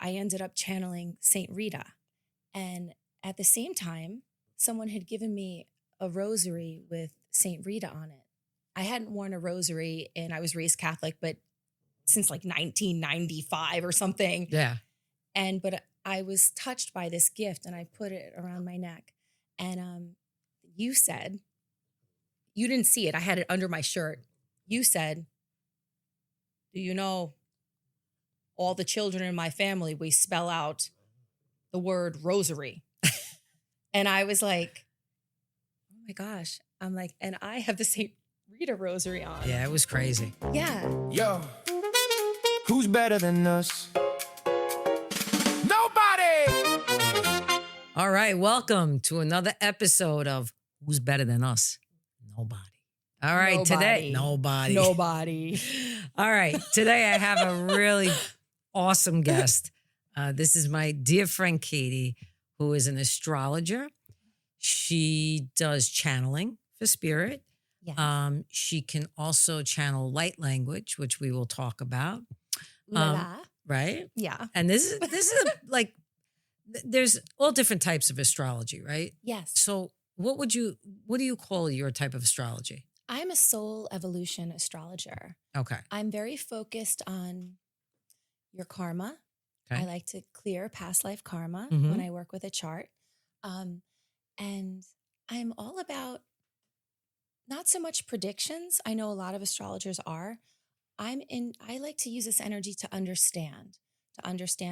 I ended up channeling Saint Rita. And at the same time, someone had given me a rosary with Saint Rita on it. I hadn't worn a rosary and I was raised Catholic, but since like 1995 or something. Yeah. But I was touched by this gift and I put it around my neck. And you said, you didn't see it. I had it under my shirt. You said, do you know all the children in my family, we spell out the word rosary. And I was like, oh my gosh. I'm like, and I have the Saint Rita rosary on. Yeah, it was crazy. Yeah. Yo, who's better than us? Nobody! All right, welcome to another episode of Who's Better Than Us? Nobody. All right, today, nobody. All right, today I have a really awesome guest. This is my dear friend Katie, who is an astrologer. She does channeling for spirit. Yes. She can also channel light language, which we will talk about. La la. Right? Yeah. And this is like, there's all different types of astrology, right? Yes. So what do you call your type of astrology? I'm a soul evolution astrologer. Okay. I'm very focused on your karma. Okay. I like to clear past life karma Mhm. when I work with a chart. And I'm all about not so much predictions. I know a lot of astrologers are. I like to use this energy to understand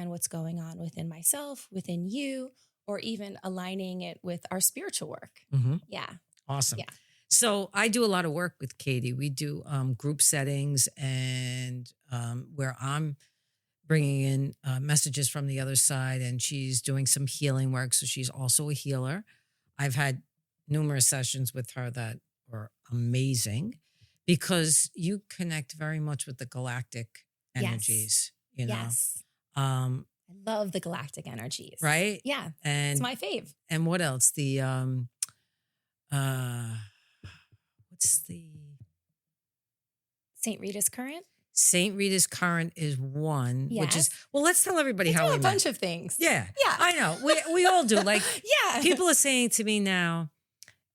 what's going on within myself, within you, or even aligning it with our spiritual work. Mm-hmm. Yeah. Awesome. Yeah. So I do a lot of work with Katie. We do group settings and where I'm bringing in messages from the other side, and she's doing some healing work. So she's also a healer. I've had numerous sessions with her that were amazing because you connect very much with the galactic energies, you know? Yes. I I love the galactic energies. right? Yeah. And It's my fave. and what else? The what's the Saint Rita's current. Saint Rita's current is one, which is, Yes. well, let's tell everybody I how do we a met. bunch of things. Yeah. Yeah. I know. We all do. Like Yeah. people are saying to me now,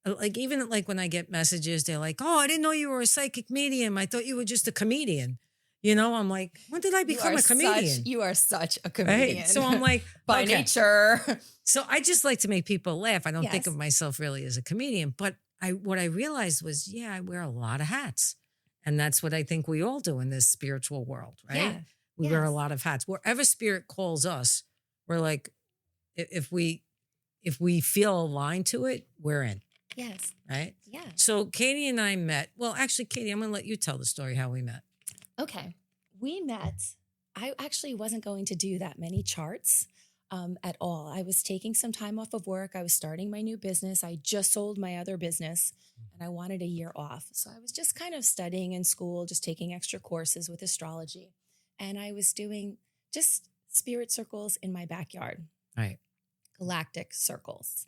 like even like when I get messages, they're like, "Oh, I didn't know you were a psychic medium. I thought you were just a comedian." You know, I'm like, when did I become a comedian? You are such a comedian. Right? So I'm like, by okay. nature. So I just like to make people laugh. I don't think Yes. of myself really as a comedian, but what I realized was, yeah, I wear a lot of hats. And that's what I think we all do in this spiritual world, right? Yeah. We wear a Yes. lot of hats. Wherever spirit calls us, we're like, if we feel aligned to it, we're in, Yes. right? Yeah. So Katie and I met. Well, actually, Katie, I'm going to let you tell the story how we met. Okay. We met. I actually wasn't going to do that many charts at all. I was taking some time off of work. I was starting my new business. I just sold my other business and I wanted a year off. So I was just kind of studying in school, just taking extra courses with astrology. And I was doing just spirit circles in my backyard, Right. galactic circles.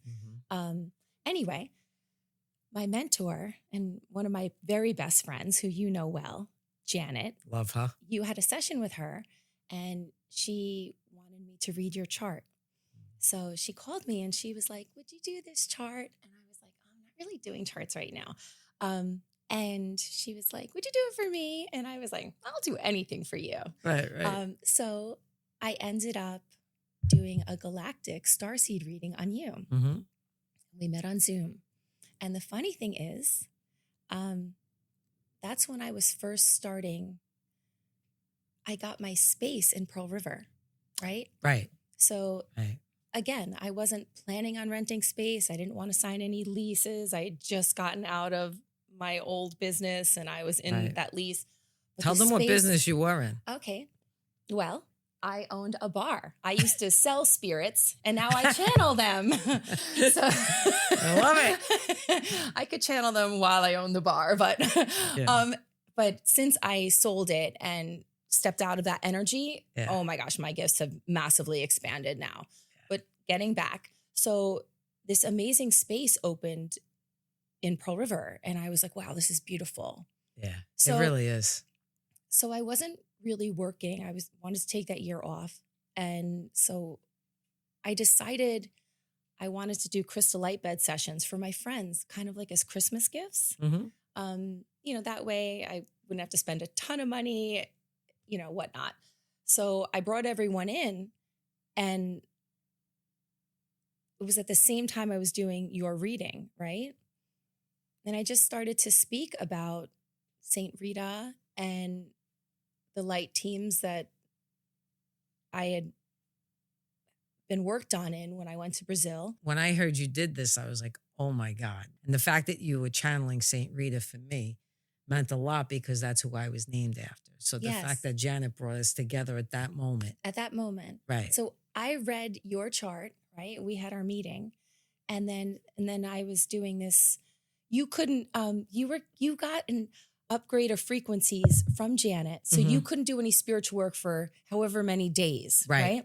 Anyway, my mentor and one of my very best friends, who you know well, Janet, Love her. you had a session with her and she wanted me to read your chart. So she called me and she was like, would you do this chart? And I was like, I'm not really doing charts right now. And she was like, would you do it for me? And I was like, I'll do anything for you. Right. So I ended up doing a galactic starseed reading on you. Mm-hmm. We met on Zoom. And the funny thing is, that's when I was first starting. I got my space in Pearl River, right? Right. So Right. again, I wasn't planning on renting space. I didn't want to sign any leases. I had just gotten out of my old business and I was in Right. that lease. But Tell the them what space- business you were in. Okay. Well, I owned a bar. I used to sell spirits and now I channel them. So I love it. I could channel them while I owned the bar, but but since I sold it and stepped out of that energy, oh my gosh, my gifts have massively expanded now. But getting back, so this amazing space opened in Pearl River and I was like, wow, this is beautiful. Yeah, So- it really is. So I wasn't really working. I wanted to take that year off. And so I decided I wanted to do crystal light bed sessions for my friends, kind of like as Christmas gifts. That way I wouldn't have to spend a ton of money, whatnot. So I brought everyone in, and it was at the same time I was doing your reading, right? And I just started to speak about Saint Rita and the light teams that I had been worked on in when I went to Brazil. When I heard you did this, I was like, oh my God. And the fact that you were channeling Saint Rita for me meant a lot because that's who I was named after. So the fact that Janet brought us together at that moment. Right. So I read your chart, right? We had our meeting, and then I was doing this. You couldn't, you got an upgrade of frequencies from Janet. So you couldn't do any spiritual work for however many days. Right.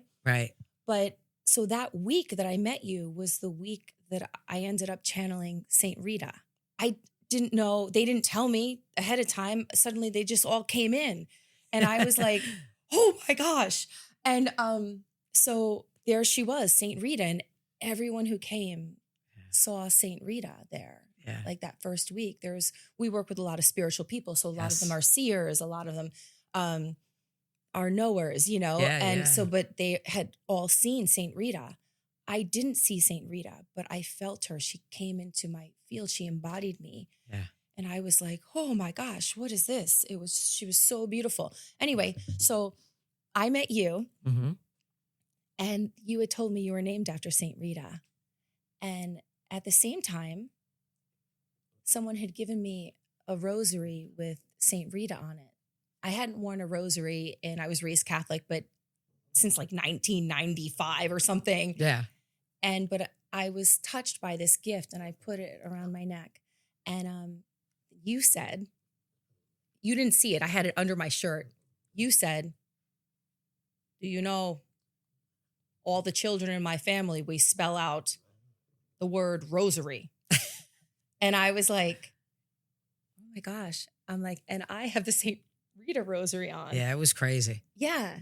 But so that week that I met you was the week that I ended up channeling Saint Rita. I didn't know, they didn't tell me ahead of time. Suddenly they just all came in, and I was like, oh my gosh. And so there she was, Saint Rita, and everyone who came saw Saint Rita there. Yeah. Like that first week, we work with a lot of spiritual people. So a lot of them are seers, a lot of them are knowers, but they had all seen Saint Rita. I didn't see Saint Rita, but I felt her. She came into my field. She embodied me. Yeah. And I was like, oh my gosh, what is this? She was so beautiful. Anyway, so I met you, and you had told me you were named after Saint Rita. And at the same time, someone had given me a rosary with Saint Rita on it. I hadn't worn a rosary, and I was raised Catholic, but since like 1995 or something. Yeah. But I was touched by this gift, and I put it around my neck. And you said, you didn't see it. I had it under my shirt. You said, do you know all the children in my family, we spell out the word rosary? And I was like, oh my gosh. I'm like, and I have the Saint Rita rosary on. Yeah, it was crazy. Yeah.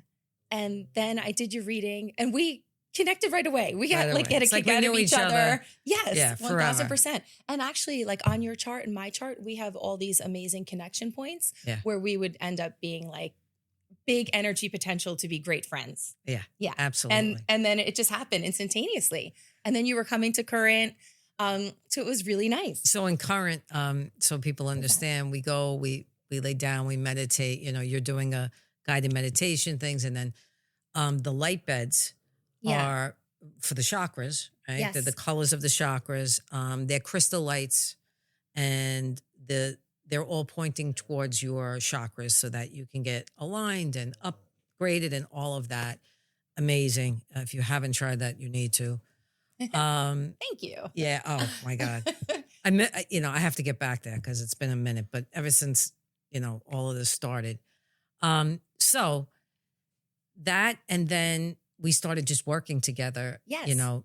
And then I did your reading, and we connected right away. We got Right get a away. kick out of each other. Yes, Yeah, 1000%. And actually, like on your chart and my chart, we have all these amazing connection points where we would end up being like big energy potential to be great friends. Yeah. Yeah. Absolutely. And then it just happened instantaneously. And then you were coming to Current. So it was really nice. So in Current, so people understand, we go, we lay down, we meditate, you're doing a guided meditation things. And then the light beds are for the chakras, right? Yes. They're the colors of the chakras. They're crystal lights, and they're all pointing towards your chakras so that you can get aligned and upgraded and all of that. Amazing. If you haven't tried that, you need to. Thank you. Yeah. Oh my God. I have to get back there because it's been a minute, but ever since, all of this started. So that, and then we started just working together,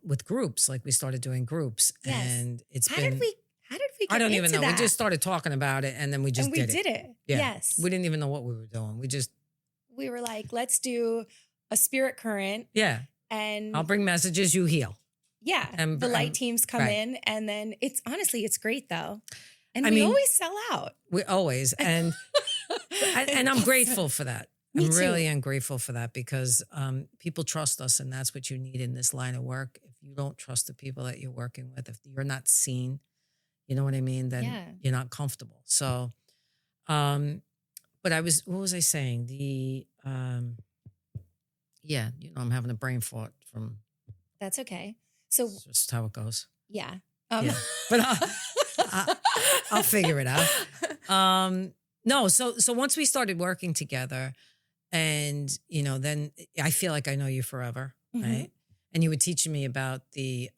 with groups, like we started doing groups, and How did we get I don't even into know. that? We just started talking about it, and then we just did it. Yeah. Yes. We didn't even know what we were doing. We were like, let's do a spirit current. Yeah. And I'll bring messages, you heal. Yeah. And the light teams come in, and then it's great though. And I we mean, always sell out. We always, and I'm grateful for that. Me I'm too. really am grateful for that because people trust us, and that's what you need in this line of work. If you don't trust the people that you're working with, if you're not seen, you know what I mean, then you're not comfortable. So, but what was I saying? I'm having a brain fart from. That's okay. So It's just how it goes. yeah. But I'll figure it out. No, so once we started working together, and then I feel like I know you forever, right? And you were teaching me about the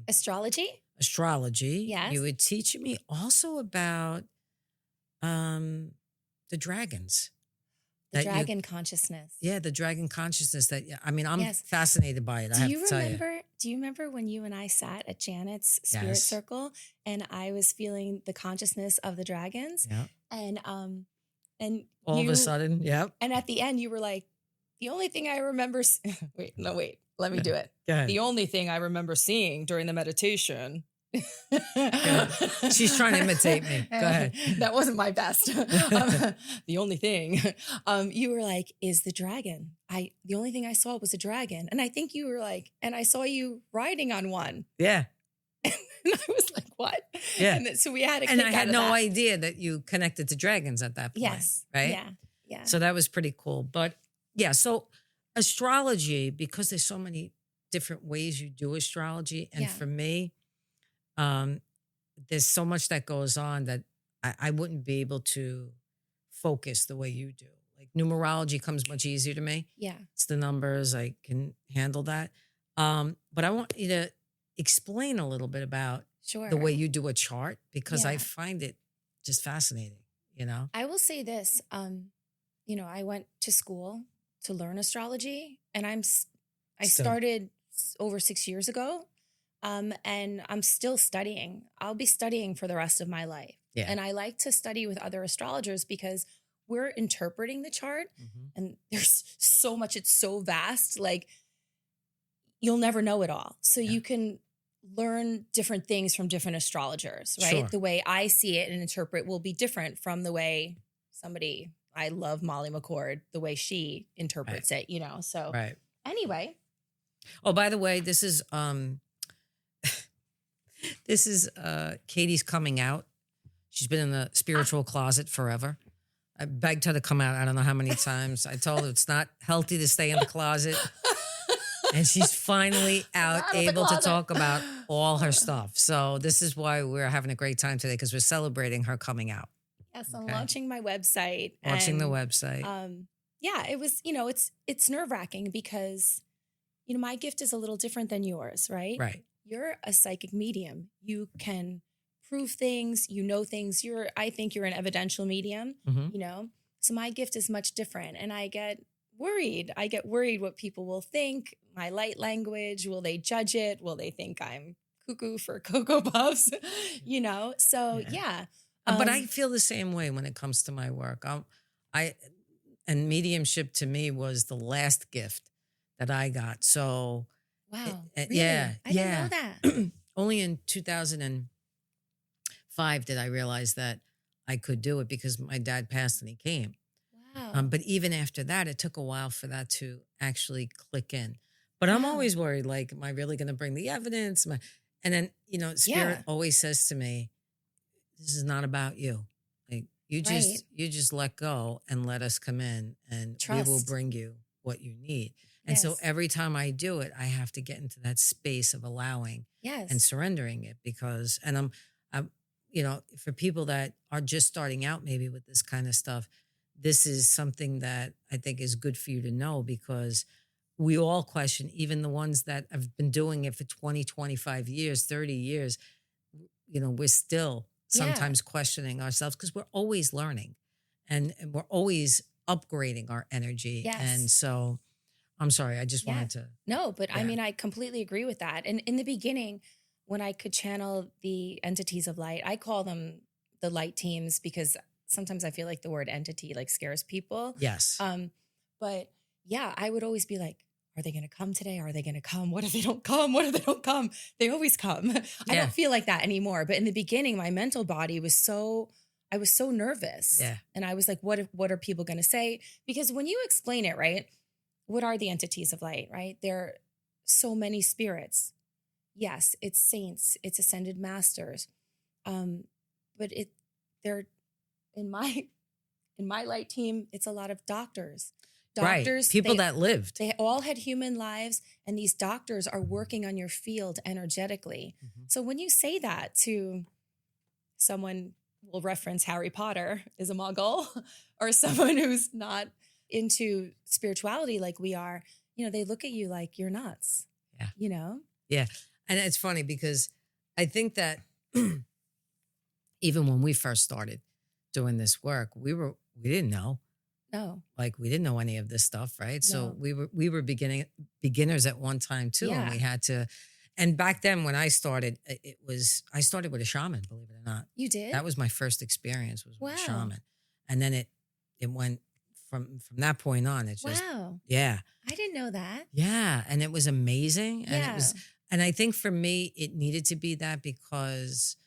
Astrology. Yes. You were teaching me also about the dragons. The dragon consciousness. Yeah, the dragon consciousness. I'm fascinated by it. I have to tell you. Do you remember when you and I sat at Janet's spirit circle, and I was feeling the consciousness of the dragons? Yeah. And all of a sudden, yep. And at the end, you were like, The only thing I remember, let me do it. Go ahead. The only thing I remember seeing during the meditation. She's trying to imitate me. Go ahead. That wasn't my best. The only thing you were like, is the dragon. The only thing I saw was a dragon. And I think you were like, and I saw you riding on one. Yeah. And I was like, what? Yeah. And so we had a And kick I had out of no that. idea that you connected to dragons at that point. Yes. Right? Yeah. Yeah. So that was pretty cool. But yeah, so astrology, because there's so many different ways you do astrology. And Yeah. for me, there's so much that goes on that I wouldn't be able to focus the way you do. Like numerology comes much easier to me. Yeah. It's the numbers. I can handle that. But I want you to explain a little bit about Sure. the way you do a chart, because I Yeah. find it just fascinating, you know? I will say this, I went to school to learn astrology, and I Still. started over 6 years ago, and I'm still studying. I'll be studying for the rest of my life. Yeah. And I like to study with other astrologers because we're interpreting the chart, and there's so much, it's so vast, like you'll never know it all. So you can learn different things from different astrologers, right? Sure. The way I see it and interpret will be different from the way I love Molly McCord, the way she interprets it, So Right. anyway. Oh, by the way, this is Katie's coming out. She's been in the spiritual closet forever. I begged her to come out. I don't know how many times. I told her it's not healthy to stay in the closet. And she's finally out, Out of the able to closet. talk about all her stuff. So this is why we're having a great time today, because we're celebrating her coming out. Yes, I'm Okay. launching my website. Watching the and, website. Yeah, it was, it's nerve-wracking because, my gift is a little different than yours, right? Right. You're a psychic medium. You can prove things, things. I think you're an evidential medium, Mhm. So my gift is much different. And I get worried. What people will think, my light language, will they judge it? Will they think I'm cuckoo for Cocoa Puffs? So yeah. But I feel the same way when it comes to my work. And mediumship to me was the last gift that I got. So Wow. really? Really? Yeah. I didn't know that. Only in 2005 did I realize that I could do it, because my dad passed and he came. Wow. But even after that, it took a while for that to actually click in. But I'm Wow. always worried, like, am I really going to bring the evidence? And then, Spirit Yeah. always says to me, this is not about you. Like, you just let go and let us come in, and we will Trust. bring you what you need. And so Yes. every time I do it, I have to get into that space of allowing Yes. and surrendering it, because, and I'm, for people that are just starting out maybe with this kind of stuff, this is something that I think is good for you to know, because we all question, even the ones that have been doing it for 20, 25 years, 30 years, we're still sometimes questioning ourselves, because we're always learning and we're always upgrading our energy. Yes. And so I'm sorry, I just wanted to. No, but Yeah. I mean, I completely agree with that. And in the beginning, when I could channel the entities of light, I call them the light teams, because sometimes I feel like the word entity like scares people. Yes. But yeah, I would always be like, are they going to come today? Are they going to come? What if they don't come? What if they don't come? They always come. I don't feel like that anymore. But in the beginning, my mental body was I was so nervous. Yeah. And I was like, what are people going to say? Because when you explain it, right? What are the entities of light, right? There are so many spirits. Yes, it's saints, it's ascended masters. But they're in my light team, it's a lot of doctors. Doctors, right. People that lived. They all had human lives, and these doctors are working on your field energetically. So when you say that to someone, we'll reference Harry Potter is a muggle, or someone who's not into spirituality like we are, they look at you like you're nuts. Yeah. Yeah. And it's funny because I think that even when we first started doing this work, we didn't know. No. Like, we didn't know any of this stuff, right? So No. we were beginners at one time too. Yeah. And we had to, and back then when I started, I started with a shaman, believe it or not. You did? That was my first experience, was with a Wow. shaman. And then it went from that point on, it's just, Wow. yeah. I didn't know that. Yeah. And it was amazing. And it Yeah. was, and I think for me, it needed to be that because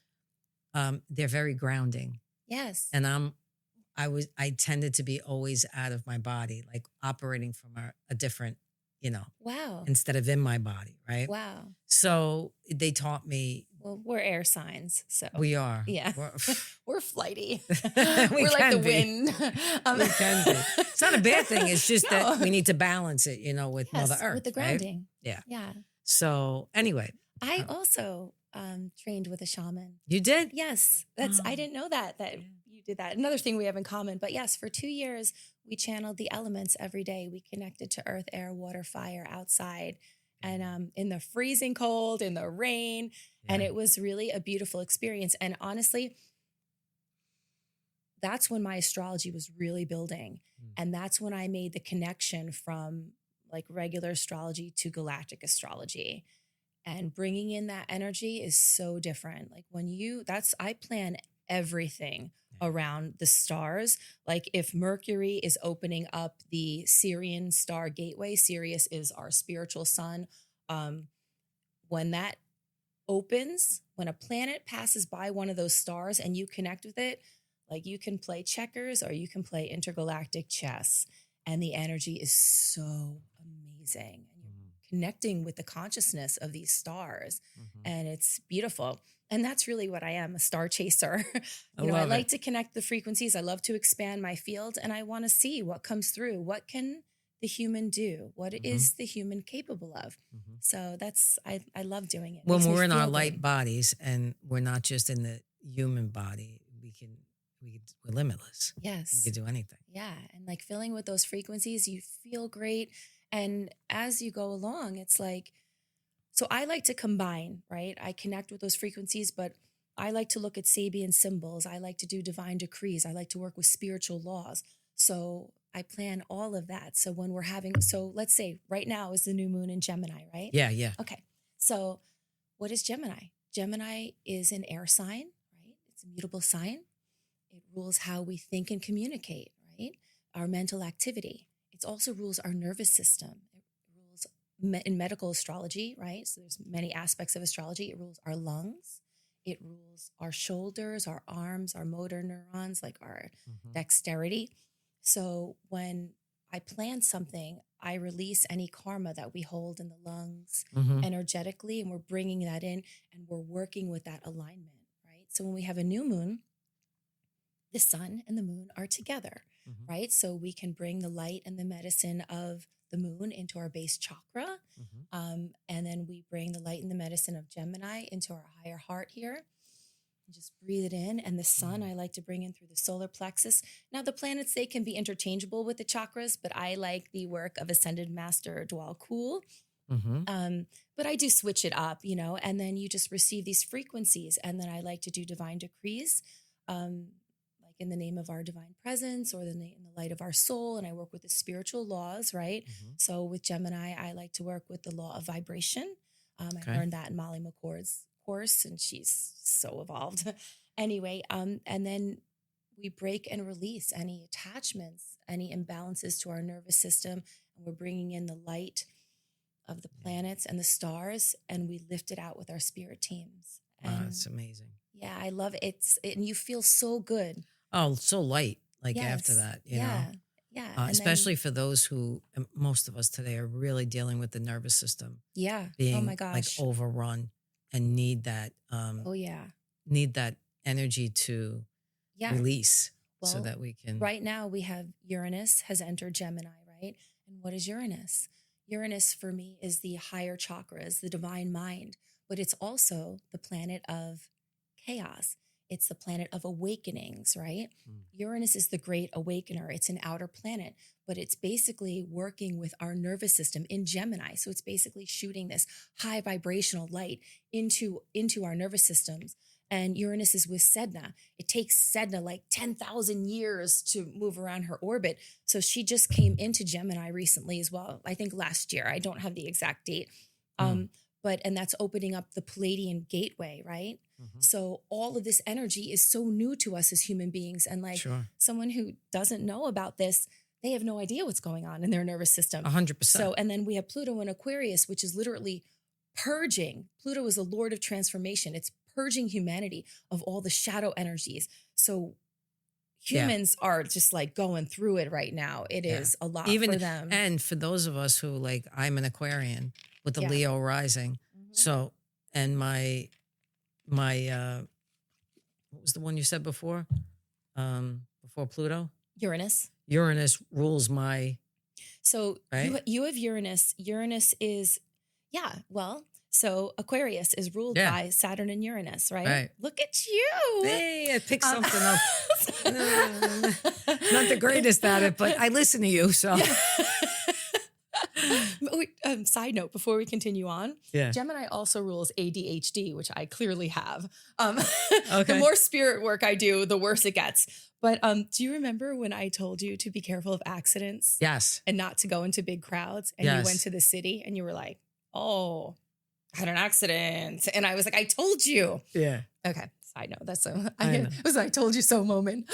they're very grounding. Yes. And I tended to be always out of my body, like operating from a different, Wow. instead of in my body. Right. Wow. So they taught me. Well, we're air signs, so We are. yeah, We're, we're flighty. We we're like can the be. wind. We can be. It's not a bad thing. It's just No. that we need to balance it, with Yes, Mother Earth. with the right? grounding. Yeah. Yeah. So anyway, I also trained with a shaman. you did? Yes, I Oh. didn't know that you did that. Another thing we have in common. But yes, for 2 years we channeled the elements every day. We connected to earth, air, water, fire outside, and in the freezing cold, in the rain, and Yeah. it was really a beautiful experience. And honestly, that's when my astrology was really building, and that's when I made the connection from like regular astrology to galactic astrology. And bringing in that energy is so different. Like I plan everything around the stars. Like if Mercury is opening up the Sirian star gateway, Sirius is our spiritual sun. When that opens, when a planet passes by one of those stars and you connect with it, like you can play checkers or you can play intergalactic chess. And the energy is so amazing. Connecting with the consciousness of these stars. And it's beautiful. And that's really what I am, a star chaser. I love like it. to connect the frequencies. I love to expand my field, and I want to see what comes through. What can the human do? What is the human capable of? So I love doing it. When Makes me we're in our feel light good. bodies and we're not just in the human body, we're limitless. We Yes. can do anything. Yeah. And like filling with those frequencies, you feel great. And as you go along, it's like, so I like to combine, right? I connect with those frequencies, but I like to look at Sabian symbols. I like to do divine decrees. I like to work with spiritual laws. So I plan all of that. So when so let's say right now is the new moon in Gemini, right? Yeah, yeah. Okay. So what is Gemini? Gemini is an air sign, right? It's a mutable sign. It rules how we think and communicate, right? Our mental activity. It also rules our nervous system. It rules in medical astrology, right? So there's many aspects of astrology. It rules our lungs. It rules our shoulders, our arms, our motor neurons, like our dexterity. So when I plan something, I release any karma that we hold in the lungs energetically, and we're bringing that in and we're working with that alignment, right? So when we have a new moon, the sun and the moon are together, right? So we can bring the light and the medicine of the moon into our base chakra. And then we bring the light and the medicine of Gemini into our higher heart here. And just breathe it in. And the sun, I like to bring in through the solar plexus. Now, the planets, they can be interchangeable with the chakras, but I like the work of Ascended Master Dwal Kul. But I do switch it up, and then you just receive these frequencies. And then I like to do divine decrees. In the name of our divine presence or in the light of our soul. And I work with the spiritual laws, right? So with Gemini, I like to work with the law of vibration. I learned that in Molly McCord's course, and she's so evolved. Anyway, and then we break and release any attachments, any imbalances to our nervous system. And we're bringing in the light of the planets and the stars, and we lift it out with our spirit teams. Wow, And that's amazing. yeah, I love it. And you feel so good. Oh, so light, after Yes. that, you know. Yeah. And Especially for those who, most of us today are really dealing with the nervous system yeah. being Oh my gosh. overrun and need that need that energy to release so Well, that we can. Right now we have Uranus has entered Gemini, right? And what is Uranus? Uranus for me is the higher chakras, the divine mind, but it's also the planet of chaos. It's the planet of awakenings, right? Uranus is the great awakener. It's an outer planet, but it's basically working with our nervous system in Gemini. So it's basically shooting this high vibrational light into our nervous systems. And Uranus is with Sedna. It takes Sedna like 10,000 years to move around her orbit. So she just came into Gemini recently as well. I think last year. I don't have the exact date. And that's opening up the Palladian gateway, right? So all of this energy is so new to us as human beings. And someone who doesn't know about this, they have no idea what's going on in their nervous system. 100%. So, and then we have Pluto in Aquarius, which is literally purging. Pluto is a lord of transformation. It's purging humanity of all the shadow energies. So humans are just like going through it right now. It is a lot for them. And for those of us who like, I'm an Aquarian with the Leo rising. So, and my, what was the one you said before? Before Pluto? Uranus. Uranus rules my. So right? you have Uranus. Uranus is, so Aquarius is ruled by Saturn and Uranus, right? Look at you. Hey, I picked something up. Not the greatest at it, but I listen to you, so. Side note, before we continue on, Yeah. Gemini also rules ADHD, which I clearly have. Okay. The more spirit work I do, the worse it gets. But do you remember when I told you to be careful of accidents? Yes. And not to go into big crowds? And you went to the city and you were like, oh, I had an accident. And I was like, I told you. Yeah. Okay. Side note. That's it was a I told you so moment.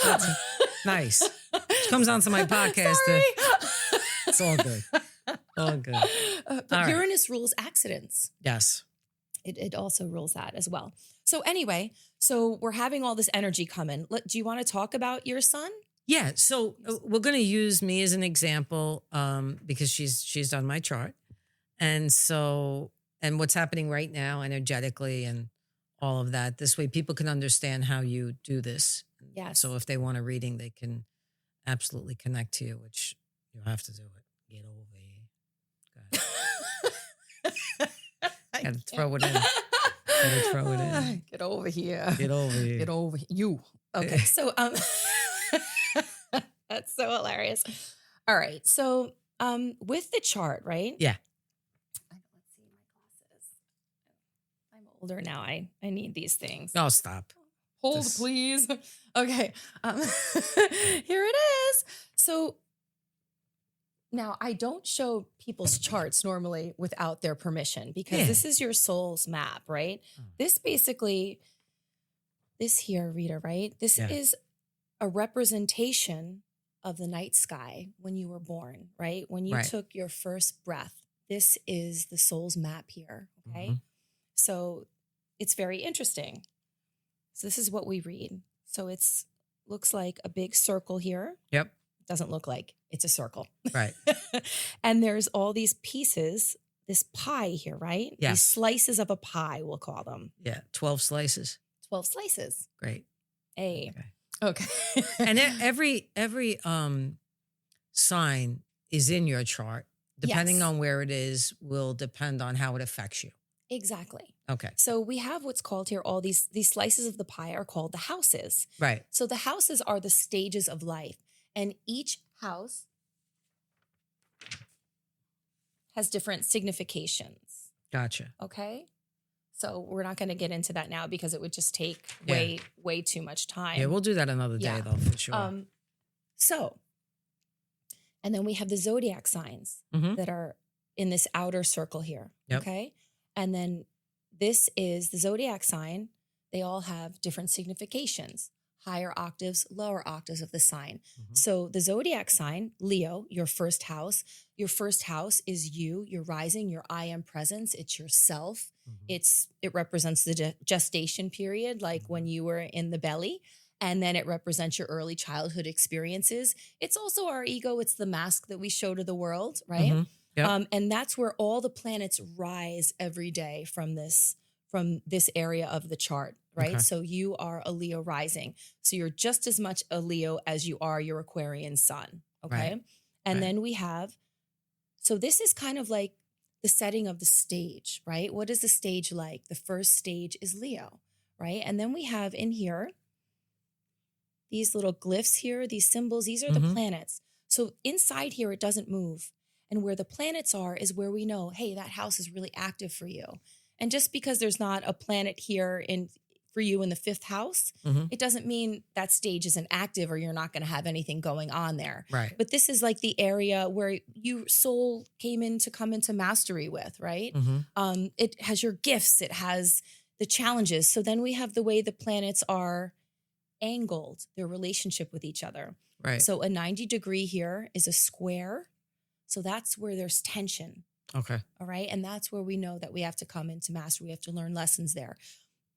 Nice. She comes onto my podcast. Sorry. It's all good. All good. But All right. Uranus rules accidents. Yes. It also rules that as well. So anyway, so we're having all this energy come in. Do you want to talk about your sun? Yeah. So we're going to use me as an example because she's on my chart. And so, and what's happening right now energetically and all of that. This way people can understand how you do this. Yes. So if they want a reading, they can absolutely connect to you, which you have to do it. Get over here. Gotta throw it in. Gotta throw it in. Get over here. Get over here. Get over you. Okay. So that's so hilarious. All right. So with the chart, right? Yeah. Let's see my glasses. I'm older now. I need these things. Oh, stop. Hold, please. Okay. Here it is. So now I don't show people's charts normally without their permission because this is your soul's map, right? This basically, this here, Rita, right? This is a representation of the night sky when you were born, right? When you took your first breath. This is the soul's map here, okay? Mm-hmm. So it's very interesting. So this is what we read. So it's looks like a big circle here. Yep. Doesn't look like it's a circle. Right. And there's all these pieces, this pie here, right? Yes. These slices of a pie, we'll call them. Yeah. 12 slices. 12 slices. Great. Hey. Okay. And every sign is in your chart. Depending on where it is will depend on how it affects you. Exactly. Okay. So we have what's called here, all these slices of the pie are called the houses. Right. So the houses are the stages of life. And each house has different significations. Gotcha. Okay. So we're not going to get into that now because it would just take way too much time. Yeah, we'll do that another day though, for sure. So, and then we have the zodiac signs that are in this outer circle here. Yep. Okay. And then this is the zodiac sign. They all have different significations, higher octaves, lower octaves of the sign. So the zodiac sign, Leo, your first house is you, your rising, your I am presence. It's yourself. It represents the gestation period, like when you were in the belly. And then it represents your early childhood experiences. It's also our ego. It's the mask that we show to the world, right? Yep. And that's where all the planets rise every day from this area of the chart, right? Okay. So you are a Leo rising. So you're just as much a Leo as you are your Aquarian sun, okay? Right. And then we have, so this is kind of like the setting of the stage, right? What is the stage like? The first stage is Leo, right? And then we have in here, these little glyphs here, these symbols, these are the planets. So inside here, it doesn't move. And where the planets are is where we know, hey, that house is really active for you. And just because there's not a planet here for you in the fifth house, it doesn't mean that stage isn't active or you're not going to have anything going on there. Right. But this is like the area where your soul come into mastery with, right? It has your gifts. It has the challenges. So then we have the way the planets are angled their relationship with each other. Right. So a 90 degree here is a square. So that's where there's tension. Okay. All right. And that's where we know that we have to come into mastery. We have to learn lessons there.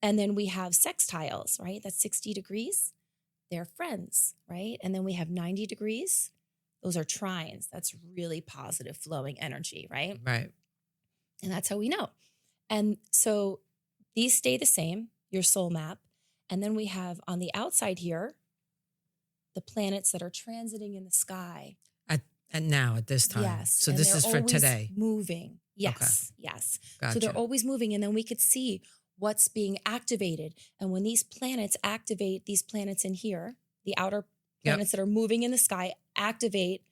And then we have sextiles, right? That's 60 degrees. They're friends, right? And then we have 90 degrees. Those are trines. That's really positive flowing energy, right? Right. And that's how we know. And so these stay the same, your soul map. And then we have on the outside here, the planets that are transiting in the sky. At this time. Yes. So and this they're is for always today. Moving. Yes. Okay. Yes. Gotcha. So they're always moving. And then we could see what's being activated. And when these planets activate these planets in here, the outer planets that are moving in the sky activate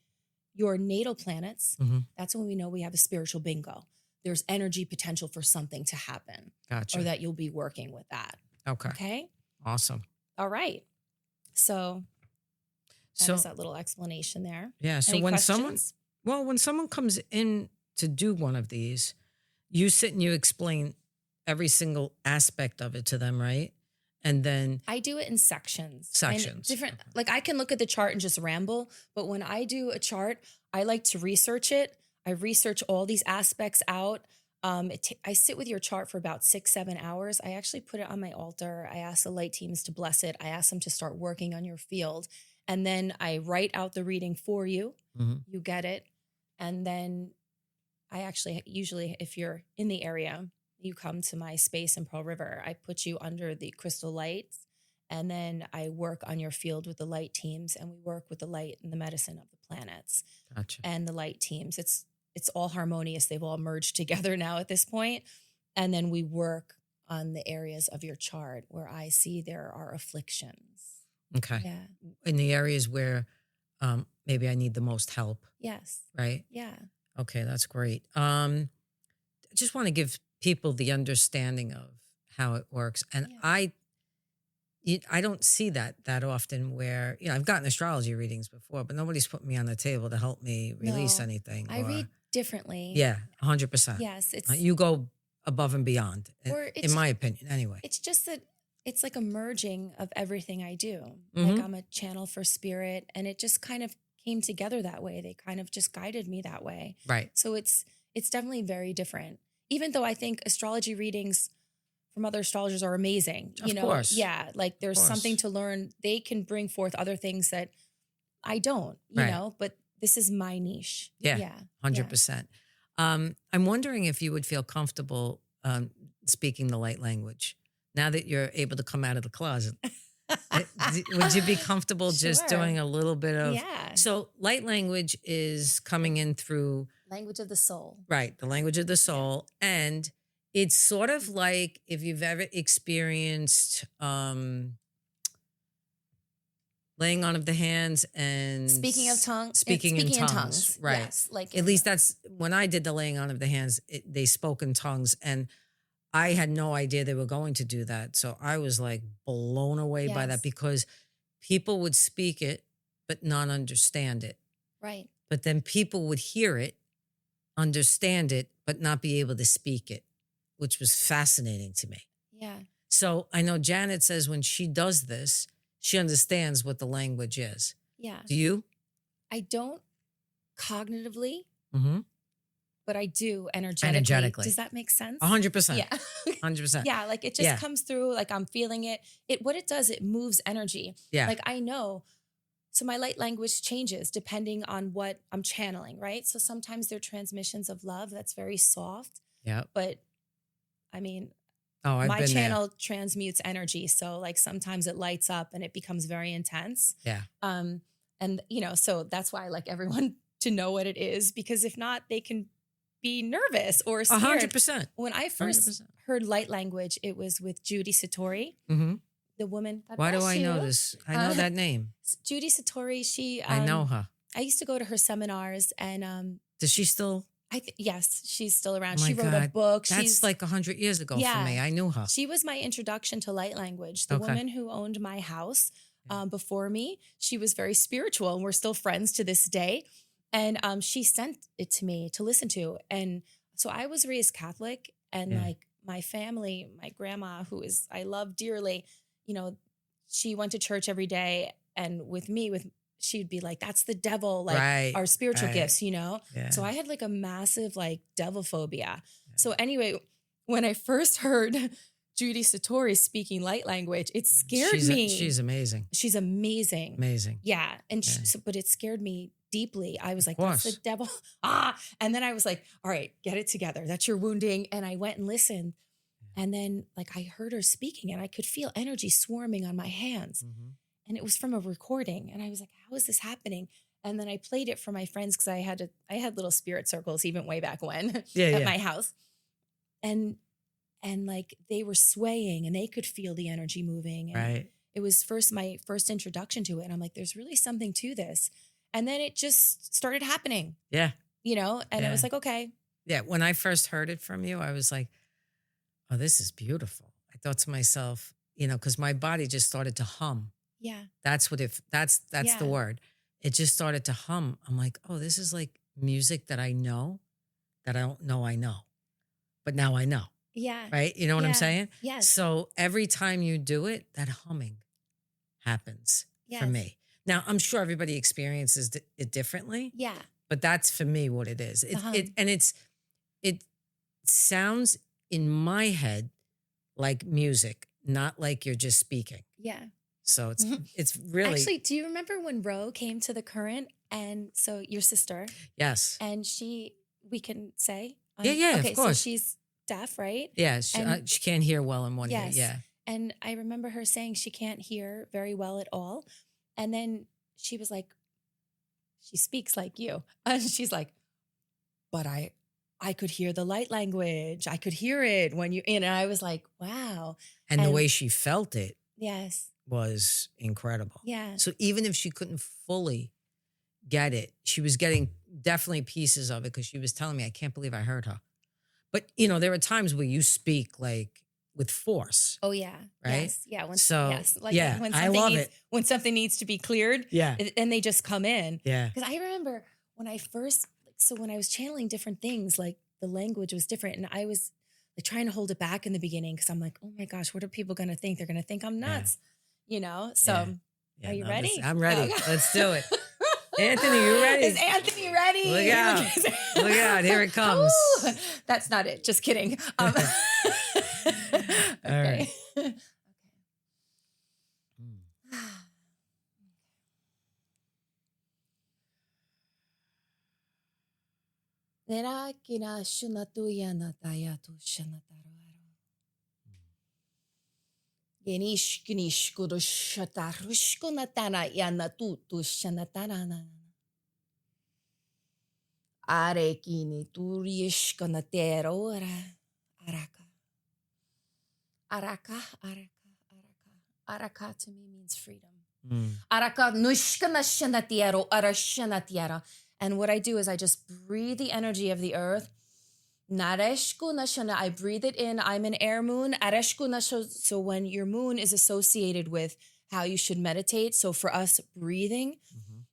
your natal planets. Mm-hmm. That's when we know we have a spiritual bingo. There's energy potential for something to happen. Gotcha. Or that you'll be working with that. Okay. Okay. Awesome. All right. So that is that little explanation there. Yeah. So Any when questions? when someone comes in to do one of these, you sit and you explain every single aspect of it to them, right? And then I do it in sections. Sections. And different, like I can look at the chart and just ramble, but when I do a chart, I like to research it. I research all these aspects out. I sit with your chart for about 6-7 hours. I actually put it on my altar. I ask the light teams to bless it. I ask them to start working on your field. And then I write out the reading for you. Mm-hmm. You get it. And then I actually, usually if you're in the area, you come to my space in Pearl River. I put you under the crystal lights. And then I work on your field with the light teams. And we work with the light and the medicine of the planets. Gotcha. And the light teams. It's all harmonious. They've all merged together now at this point. And then we work on the areas of your chart where I see there are afflictions. Okay. Yeah. In the areas where maybe I need the most help. Yes. Right? Yeah. Okay, that's great. I just want to give people the understanding of how it works. And I don't see that often where, I've gotten astrology readings before, but nobody's put me on the table to help me release anything. I read differently. Yeah, 100%. Yes. You go above and beyond, or in my opinion, anyway. It's just that it's like a merging of everything I do. Mm-hmm. Like I'm a channel for spirit, and it just kind of came together that way. They kind of just guided me that way. Right. So it's definitely very different. Even though I think astrology readings from other astrologers are amazing. Of course. Yeah. Like there's something to learn. They can bring forth other things that I don't, you know, but this is my niche. Yeah. 100%. I'm wondering if you would feel comfortable speaking the light language now that you're able to come out of the closet. Would you be comfortable just doing a little bit of? Yeah. So light language is coming in through language of the soul. Right. The language of the soul. And it's sort of like if you've ever experienced laying on of the hands and speaking in tongues. Right. Yes, like at least that's when I did the laying on of the hands, they spoke in tongues, and I had no idea they were going to do that. So I was like blown away by that, because people would speak it, but not understand it. Right. But then people would hear it, understand it, but not be able to speak it, which was fascinating to me. Yeah. So I know Janet says when she does this, she understands what the language is. Yeah. Do you? I don't cognitively, Mm-hmm. but I do energetically. Does that make sense? 100%. Yeah. 100%. Yeah. Like it just comes through, like I'm feeling it. What it does, it moves energy. Yeah. Like I know. So my light language changes depending on what I'm channeling, right? So sometimes they're transmissions of love that's very soft. Yeah. But I mean, I've my been channel transmutes energy. So like sometimes it lights up and it becomes very intense. Yeah. And so that's why I like everyone to know what it is, because if not, they can be nervous or scared. 100%. When I first 100%. heard light language, it was with Judy Satori, Mm-hmm. the woman. God Why do bless I you. know this? I know that name. Judy Satori. She. I know her. I used to go to her seminars, and Does she still? yes, she's still around. Oh my She wrote a God. book. That's She's like 100 years ago for me. I knew her. She was my introduction to light language. The Okay. woman who owned my house before me, she was very spiritual, and we're still friends to this day. And she sent it to me to listen to. And so I was raised Catholic, and like my family, my grandma, I love dearly, she went to church every day, and with me, she'd be like, "That's the devil," like Right, our spiritual right. gifts, you know. Yeah. So I had like a massive like devil phobia. So anyway, when I first heard Judy Satori speaking light language, it scared me. She's amazing. She's amazing. Amazing. Yeah. And Yeah. but it scared me deeply. I was like, course. that's the devil. And then I was like, all right, get it together. That's your wounding. And I went and listened. And then like I heard her speaking and I could feel energy swarming on my hands. Mhm. And it was from a recording. And I was like, how is this happening? And then I played it for my friends because I had little spirit circles even way back when at my house. And like they were swaying and they could feel the energy moving. And Right. it was my first introduction to it. And I'm like, there's really something to this. And then it just started happening. Yeah. You know, and it was like, okay. Yeah. When I first heard it from you, I was like, oh, this is beautiful. I thought to myself, you know, because my body just started to hum. Yeah. That's the word. It just started to hum. I'm like, oh, this is like music that I know that I don't know I know. But now I know. Yeah. Right? You know what I'm saying? Yes. So every time you do it, that humming happens for me. Now, I'm sure everybody experiences it differently. Yeah. But that's for me what it is. It sounds in my head like music, not like you're just speaking. Yeah. So it's really Actually, do you remember when Ro came to the current? And so your sister. Yes. And we can say. Yeah, okay, of course. So she's deaf, right? Yeah, she can't hear well in one ear. Yes. Yeah. And I remember her saying she can't hear very well at all. And then she was like, she speaks like you. And she's like, but I could hear the light language. I could hear it when you, and I was like, wow. And the way she felt it yes, was incredible. Yeah. So even if she couldn't fully get it, she was getting definitely pieces of it because she was telling me, I can't believe I heard her. But, you know, there are times where you speak like with force. Oh, yeah. Right? Yes. Yeah. When I love it. When something needs to be cleared. Yeah. And they just come in. Yeah. Because I remember when I was channeling different things, like the language was different. And I was like trying to hold it back in the beginning because I'm like, oh my gosh, what are people going to think? They're going to think I'm nuts, you know? So are you ready? I'm ready. Okay. Let's do it. Anthony, you ready? Is Anthony ready? Look out. Look out. Here it comes. Ooh, that's not it. Just kidding. Okay. All right. Nera kina shunatuya nataya tu shanataro. Genish gnish kudushatarushko natana yana tu shanatana. Are kini turishko natero araka. Araka to me means freedom. Araka nushkana shanatiero arashanatiera. And what I do is I just breathe the energy of the earth. Nareshku nashana, I breathe it in. I'm an air moon. Areshku nasho. So when your moon is associated with how you should meditate. So for us, breathing.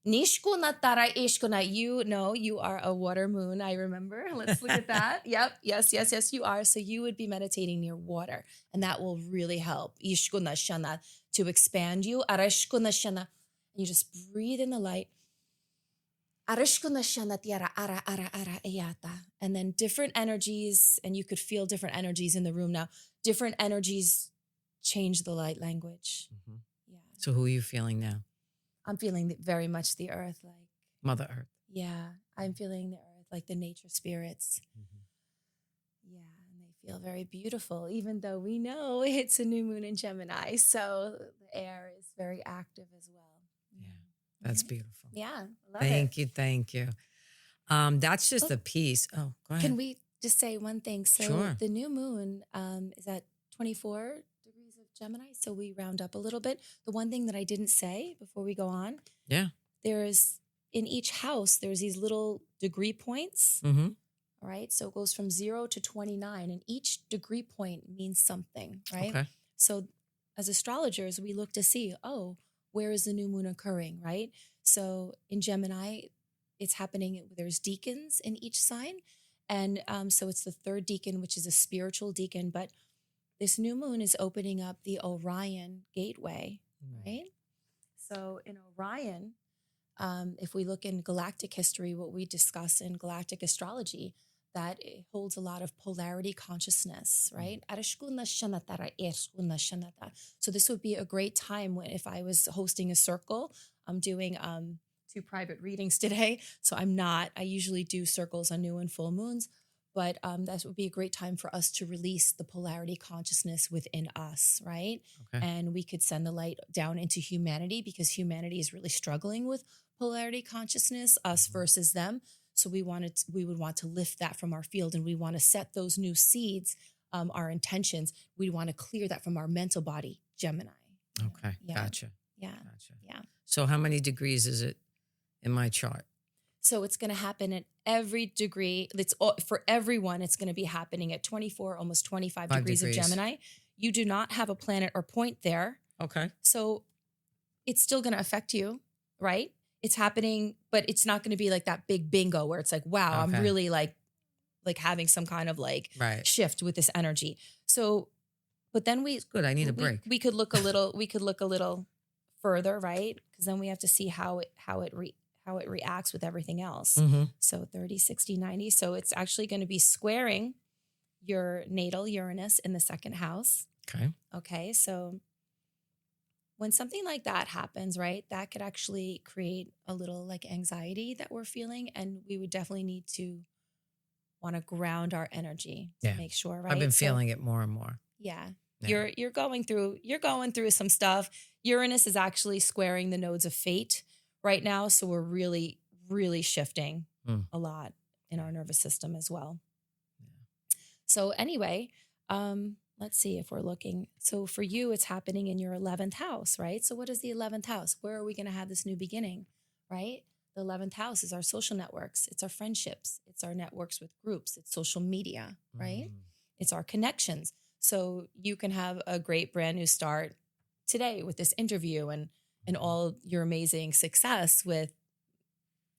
Nishku natara ishkuna. You are a water moon. I remember. Let's look at that. Yep. Yes, you are. So you would be meditating near water. And that will really help. Ishku nashana to expand you. Areshku nashana. And you just breathe in the light. And then different energies, and you could feel different energies in the room now. Different energies change the light language. Yeah. So who are you feeling now? I'm feeling very much the earth, like Mother Earth. Yeah, I'm feeling the earth, like the nature spirits. Yeah, and they feel very beautiful, even though we know it's a new moon in Gemini. So the air is very active as well. That's beautiful. Yeah. Thank you. That's just a piece. Oh, go ahead. Can we just say one thing? So Sure. The new moon is at 24 degrees of Gemini. So we round up a little bit. The one thing that I didn't say before we go on. Yeah. There's in each house, there's these little degree points. Mm-hmm. All right. So it goes from 0 to 29. And each degree point means something, right? Okay. So as astrologers, we look to see, where is the new moon occurring, right? So in Gemini, it's happening, there's deacons in each sign. And so it's the third deacon, which is a spiritual deacon. But this new moon is opening up the Orion gateway right? So in Orion, if we look in galactic history, what we discuss in galactic astrology, that it holds a lot of polarity consciousness, right? So this would be a great time when, if I was hosting a circle, I'm doing 2 private readings today. So I usually do circles on new and full moons, but that would be a great time for us to release the polarity consciousness within us, right? Okay. And we could send the light down into humanity, because humanity is really struggling with polarity consciousness, us versus them. So we would want to lift that from our field, and we want to set those new seeds, our intentions. We want to clear that from our mental body, Gemini. Okay. Yeah. Gotcha. Yeah. Gotcha. Yeah. So how many degrees is it in my chart? So it's going to happen at every degree. For everyone, it's going to be happening at 24, almost 25 degrees of Gemini. You do not have a planet or point there. Okay. So it's still going to affect you, right? It's happening, but it's not going to be like that big bingo where it's like, wow, Okay. I'm really like having some kind of Right. shift with this energy. So, but then Good. I need a break. we could look a little further, right? Because then we have to see how it reacts with everything else. Mm-hmm. So 30, 60, 90. So it's actually going to be squaring your natal Uranus in the 2nd house. Okay. Okay. So when something like that happens, right, that could actually create a little like anxiety that we're feeling. And we would definitely need to want to ground our energy to make sure, right? I've been feeling it more and more. Yeah. You're going through some stuff. Uranus is actually squaring the nodes of fate right now. So we're really, really shifting a lot in our nervous system as well. Yeah. So anyway, let's see if we're looking. So for you, it's happening in your 11th house, right? So what is the 11th house? Where are we going to have this new beginning, right? The 11th house is our social networks. It's our friendships. It's our networks with groups. It's social media, right? It's our connections. So you can have a great brand new start today with this interview and all your amazing success with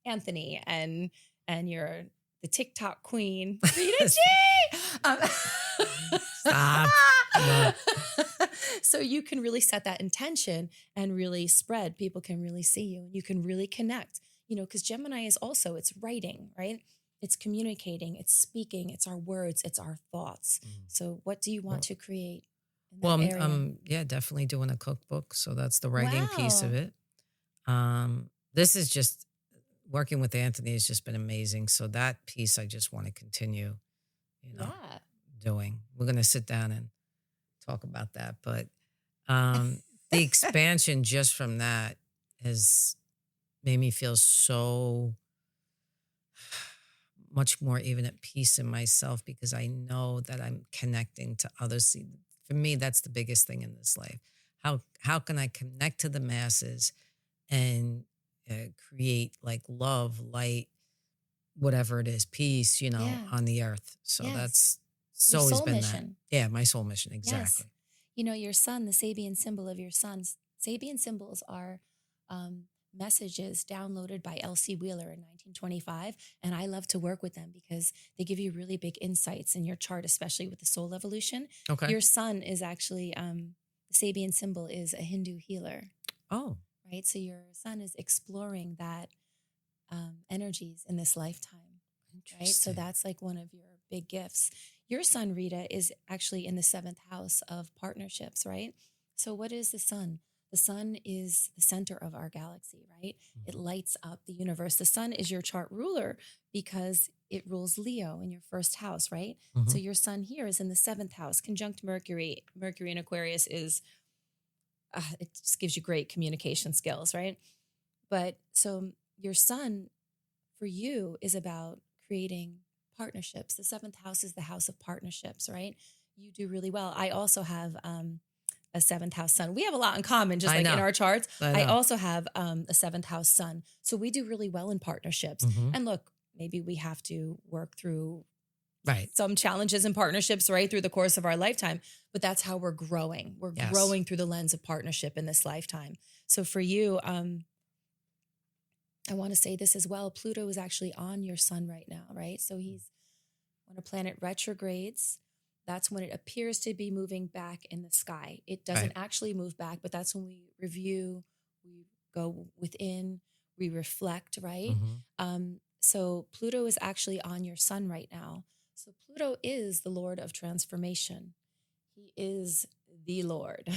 Anthony and you're the TikTok queen, Rita G. Stop. So you can really set that intention and really spread. People can really see you and you can really connect, because Gemini is also, it's writing, right? It's communicating, it's speaking, it's our words, it's our thoughts. So what do you want to create in that area? Definitely doing a cookbook. So that's the writing piece of it. This is just, working with Anthony has just been amazing. So that piece I just want to continue, doing. We're going to sit down and talk about that. But the expansion just from that has made me feel so much more even at peace in myself, because I know that I'm connecting to others. For me, that's the biggest thing in this life. How can I connect to the masses and create like love, light, whatever it is, peace, on the earth. So that's your always soul been mission. that. Yeah, my soul mission, exactly. Yes. Your sun, the Sabian symbol of your sons. Sabian symbols are messages downloaded by Elsie Wheeler in 1925. And I love to work with them because they give you really big insights in your chart, especially with the soul evolution. Okay. Your sun is actually, the Sabian symbol is a Hindu healer. Oh. Right? So your sun is exploring that energies in this lifetime. Right? So that's like one of your big gifts. Your sun, Rita, is actually in the 7th house of partnerships, right? So what is the sun? The sun is the center of our galaxy, right? It lights up the universe. The sun is your chart ruler because it rules Leo in your 1st house, right? So your sun here is in the 7th house, conjunct Mercury. Mercury in Aquarius is, it just gives you great communication skills, right? But so your sun for you is about creating partnerships. The 7th house is the house of partnerships, right? You do really well. I also have a 7th house sun. We have a lot in common, just like in our charts. I also have a 7th house sun. So we do really well in partnerships. And look, maybe we have to work through some challenges in partnerships, right, through the course of our lifetime. But that's how we're growing. We're growing through the lens of partnership in this lifetime. So for you, I want to say this as well. Pluto is actually on your sun right now, right? So he's when a planet retrogrades, that's when it appears to be moving back in the sky. It doesn't actually move back, but that's when we review, we go within, we reflect, right? So Pluto is actually on your sun right now. So Pluto is the Lord of transformation. He is the Lord.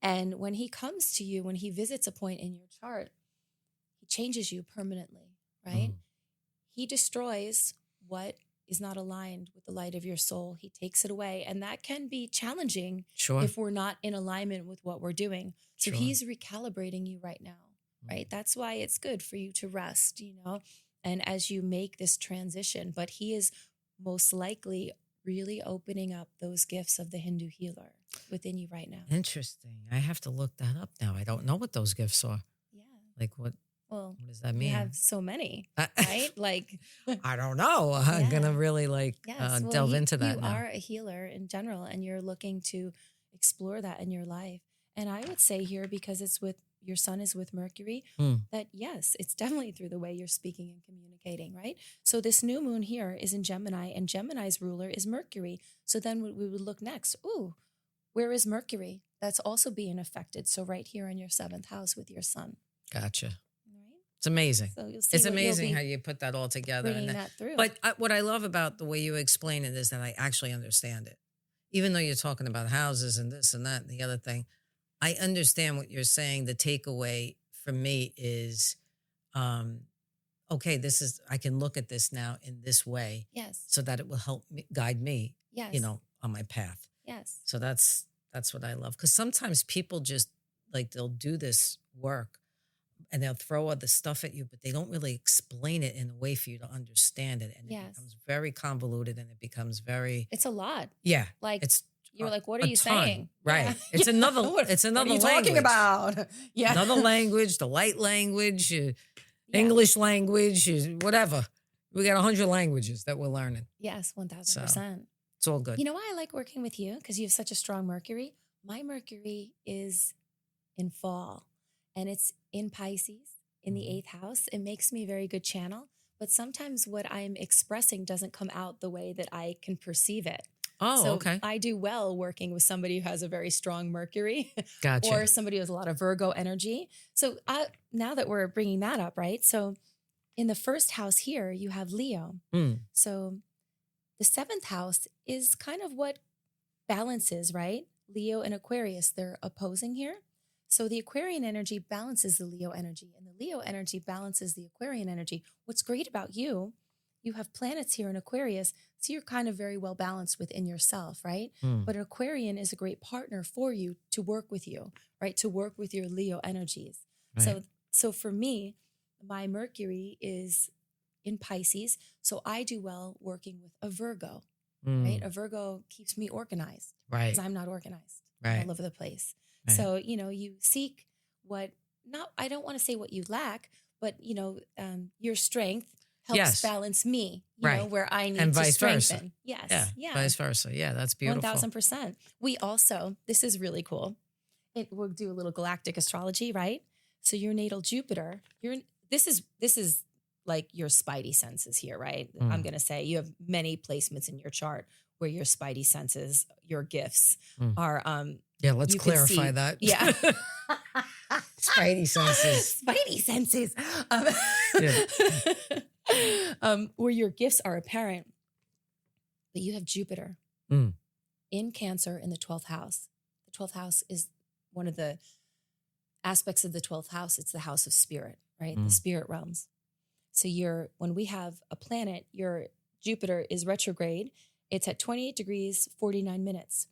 And when he comes to you, when he visits a point in your chart, he changes you permanently, right? He destroys what is not aligned with the light of your soul. He takes it away. And that can be challenging if we're not in alignment with what we're doing. So he's recalibrating you right now, right? That's why it's good for you to rest, you know, and as you make this transition. But he is most likely really opening up those gifts of the Hindu healer within you right now. Interesting. I have to look that up now. I don't know what those gifts are. Yeah. Like what? Well, what does that mean? You have so many, right? Like, I don't know. I'm going to really delve into that now. You are a healer in general, and you're looking to explore that in your life. And I would say here, because it's with your sun is with Mercury, that yes, it's definitely through the way you're speaking and communicating, right? So this new moon here is in Gemini, and Gemini's ruler is Mercury. So then we would look next. Ooh, where is Mercury? That's also being affected. So right here in your 7th house with your sun. Gotcha. It's amazing. So you'll see it's amazing how you put that all together. Bringing that through. But what I love about the way you explain it is that I actually understand it. Even though you're talking about houses and this and that and the other thing, I understand what you're saying. The takeaway for me is, okay, I can look at this now in this way. Yes. So that it will help me, guide me, yes, you know, on my path. Yes. So that's what I love. Because sometimes people just they'll do this work and they'll throw other stuff at you, but they don't really explain it in a way for you to understand it. And it becomes very convoluted and it becomes very... It's a lot. Yeah. Like, it's you're like, what are you saying? Right. Yeah. It's another what it's another are you language. Talking about? Yeah. Another language, the light language, English language, whatever. We got 100 languages that we're learning. Yes, 1,000%. So, it's all good. You know why I like working with you? Because you have such a strong Mercury. My Mercury is in fall, and it's in Pisces in the 8th house. It makes me a very good channel, but sometimes what I'm expressing doesn't come out the way that I can perceive it. Oh, so okay. I do well working with somebody who has a very strong Mercury. Gotcha. Or somebody who has a lot of Virgo energy. So now that we're bringing that up, right? So in the 1st house here, you have Leo. So the 7th house is kind of what balances, right? Leo and Aquarius, they're opposing here. So the Aquarian energy balances the Leo energy, and the Leo energy balances the Aquarian energy. What's great about you have planets here in Aquarius, so you're kind of very well balanced within yourself, right? But an Aquarian is a great partner for you to work with you, right? To work with your Leo energies. Right. So for me, my Mercury is in Pisces, so I do well working with a Virgo, right? A Virgo keeps me organized, right? Because I'm not organized, right? All over the place. Right. So, you know, you seek I don't want to say what you lack, but, you know, your strength helps balance me, you know, where I need to strengthen. Versa. Yes. Yeah. Vice versa. Yeah. That's beautiful. 1,000%. We also, this is really cool. We'll do a little galactic astrology, right? So your natal Jupiter, this is like your spidey senses here, right? I'm going to say you have many placements in your chart where your spidey senses, your gifts are, yeah, let's clarify that. Yeah. Spidey senses. Spidey senses. Where your gifts are apparent. But you have Jupiter in Cancer in the 12th house. The 12th house is one of the aspects of the 12th house. It's the house of spirit, right? The spirit realms. So when we have a planet, your Jupiter is retrograde. It's at 28 degrees, 49 minutes.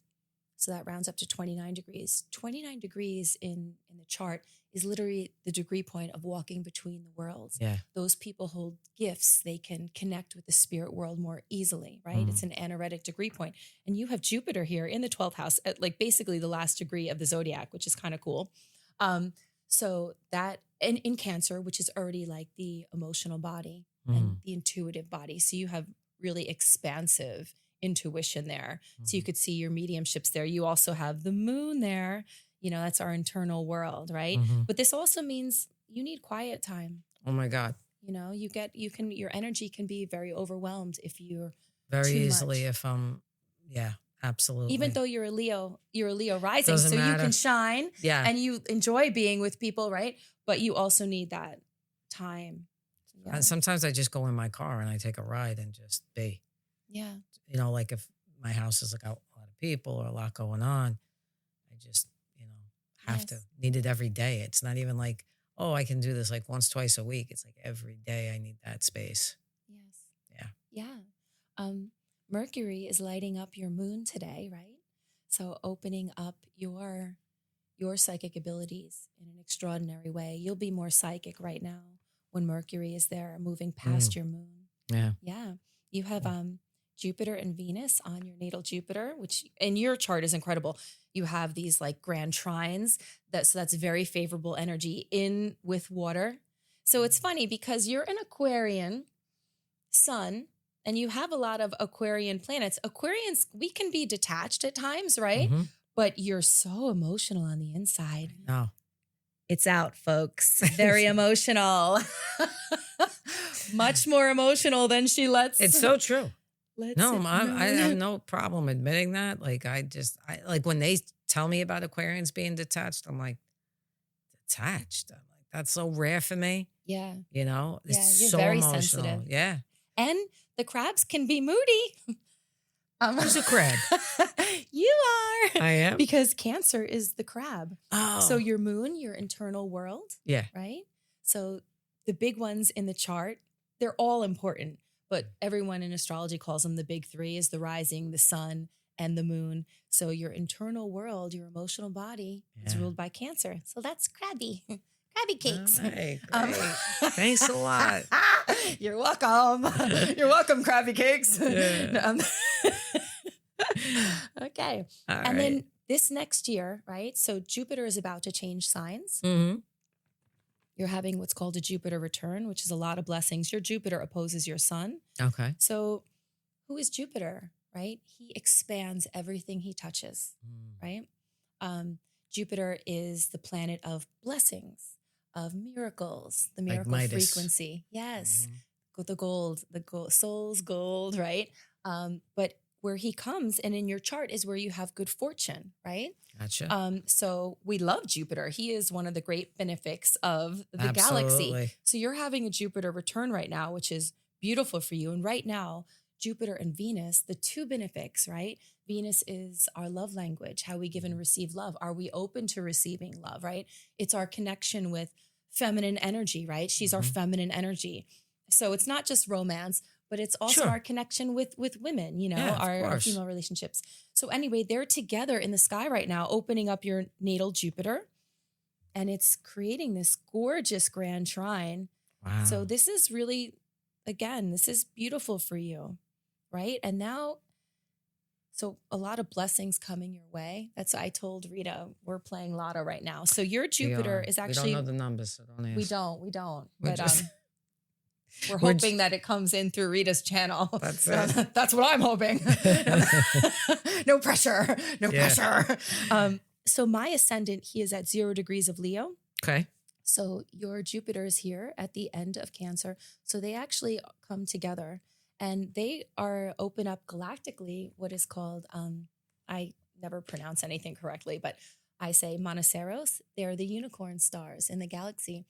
So that rounds up to 29 degrees. 29 degrees in the chart is literally the degree point of walking between the worlds. Yeah. Those people hold gifts. They can connect with the spirit world more easily, right? It's an anaretic degree point. And you have Jupiter here in the 12th house at like basically the last degree of the zodiac, which is kind of cool. So that, and in Cancer, which is already like the emotional body and the intuitive body. So you have really expansive intuition there. So you could see your mediumships there. You also have the moon there. You know, that's our internal world, right? But this also means you need quiet time. Oh my God. You know, your energy can be very overwhelmed if you're very easily much. If I'm Yeah, absolutely. Even though you're a Leo rising, Doesn't so you matter. can shine Yeah. and you enjoy being with people, right? But you also need that time. Yeah. And sometimes I just go in my car and I take a ride and just be. Yeah. You know, like if my house is like a lot of people or a lot going on, I just, have to need it every day. It's not even like, oh, I can do this like once, twice a week. It's like every day I need that space. Yes. Yeah. Mercury is lighting up your moon today, right? So opening up your psychic abilities in an extraordinary way. You'll be more psychic right now when Mercury is there, moving past your moon. Yeah. Yeah. You have Jupiter and Venus on your natal Jupiter, which in your chart is incredible. You have these like grand trines. So that's very favorable energy in with water. So it's funny because you're an Aquarian sun and you have a lot of Aquarian planets. Aquarians, we can be detached at times, right? Mm-hmm. But you're so emotional on the inside. No. It's out, folks. Very emotional. Much more emotional than she lets. It's so true. No, I have no problem admitting that. Like I like when they tell me about Aquarians being detached, I'm like, detached. I'm like, that's so rare for me. Yeah. It's you're so very emotional. sensitive. Yeah. And the crabs can be moody. Who's a crab? You are. I am. Because Cancer is the crab. Oh. So your moon, your internal world. Yeah. Right? So the big ones in the chart, they're all important. But everyone in astrology calls them the big three, is the rising, the sun, and the moon. So your internal world, your emotional body is ruled by Cancer. So that's crabby. Crabby cakes. All right, great. Thanks a lot. You're welcome. You're welcome, crabby cakes. Yeah. Okay. All and then this next year, right? So Jupiter is about to change signs. Mm-hmm. You're having what's called a Jupiter return, which is a lot of blessings. Your Jupiter opposes your sun. Okay. So who is Jupiter, right? He expands everything he touches, right? Jupiter is the planet of blessings, of miracles, the miracle like Midas. frequency. Yes. The gold, soul's gold, right? But where he comes and in your chart is where you have good fortune, right? Gotcha. So we love Jupiter. He is one of the great benefics of the Absolutely. galaxy. So you're having a Jupiter return right now, which is beautiful for you. And right now, Jupiter and Venus, the two benefics, right? Venus is our love language, how we give and receive love. Are we open to receiving love, right? It's our connection with feminine energy, right? She's our feminine energy. So it's not just romance, but it's also our connection with women, our female relationships. So anyway, they're together in the sky right now, opening up your natal Jupiter, and it's creating this gorgeous grand trine. Wow. So this is really, again, this is beautiful for you, right? And now, so a lot of blessings coming your way. That's what I told Rita. We're playing lotto right now. So your Jupiter is actually. We don't know the numbers, so don't ask. We don't. But we're hoping that it comes in through Rita's channel. That's it. That's what I'm hoping. No pressure. No pressure. So my ascendant, he is at 0 degrees of Leo. Okay. So your Jupiter is here at the end of Cancer. So they actually come together and they are open up galactically what is called, I never pronounce anything correctly, but I say monoceros. They're the unicorn stars in the galaxy.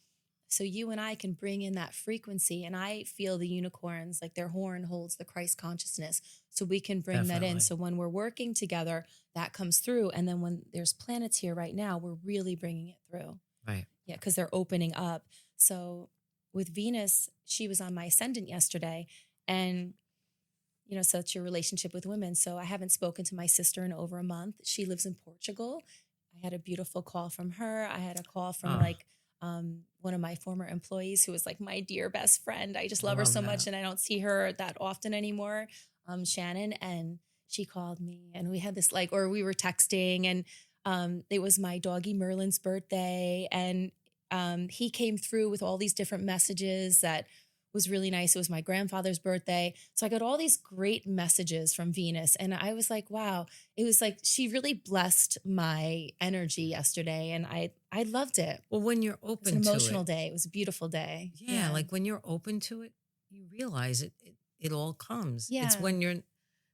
So you and I can bring in that frequency, and I feel the unicorns, like their horn holds the Christ consciousness. So we can bring that in. So when we're working together, that comes through. And then when there's planets here right now, we're really bringing it through. Right. Yeah, because they're opening up. So with Venus, she was on my ascendant yesterday, and so it's your relationship with women. So I haven't spoken to my sister in over a month. She lives in Portugal. I had a beautiful call from her. I had a call from one of my former employees who was like my dear best friend. I just love her so much, and I don't see her that often anymore. Shannon, and she called me, and we had this we were texting, and it was my doggy Merlin's birthday, and he came through with all these different messages that was really nice. It was my grandfather's birthday. So I got all these great messages from Venus. And I was like, wow, it was like she really blessed my energy yesterday. And I loved it. Well, when you're open to it. It was an emotional day. It was a beautiful day. Yeah, like when you're open to it, you realize it all comes. Yeah. It's when you're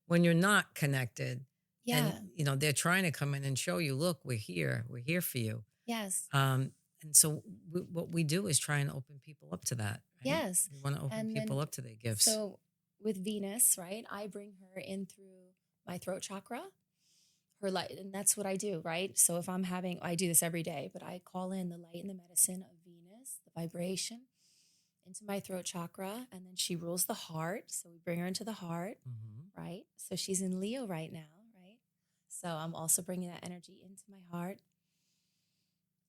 when you're not connected. Yeah. And, they're trying to come in and show you, look, we're here for you. Yes. And so what we do is try and open people up to that. Right? Yes. We want to open people up to their gifts. So with Venus, right, I bring her in through my throat chakra, her light, and that's what I do, right? So if I do this every day, but I call in the light and the medicine of Venus, the vibration, into my throat chakra, and then she rules the heart. So we bring her into the heart, right? So she's in Leo right now, right? So I'm also bringing that energy into my heart.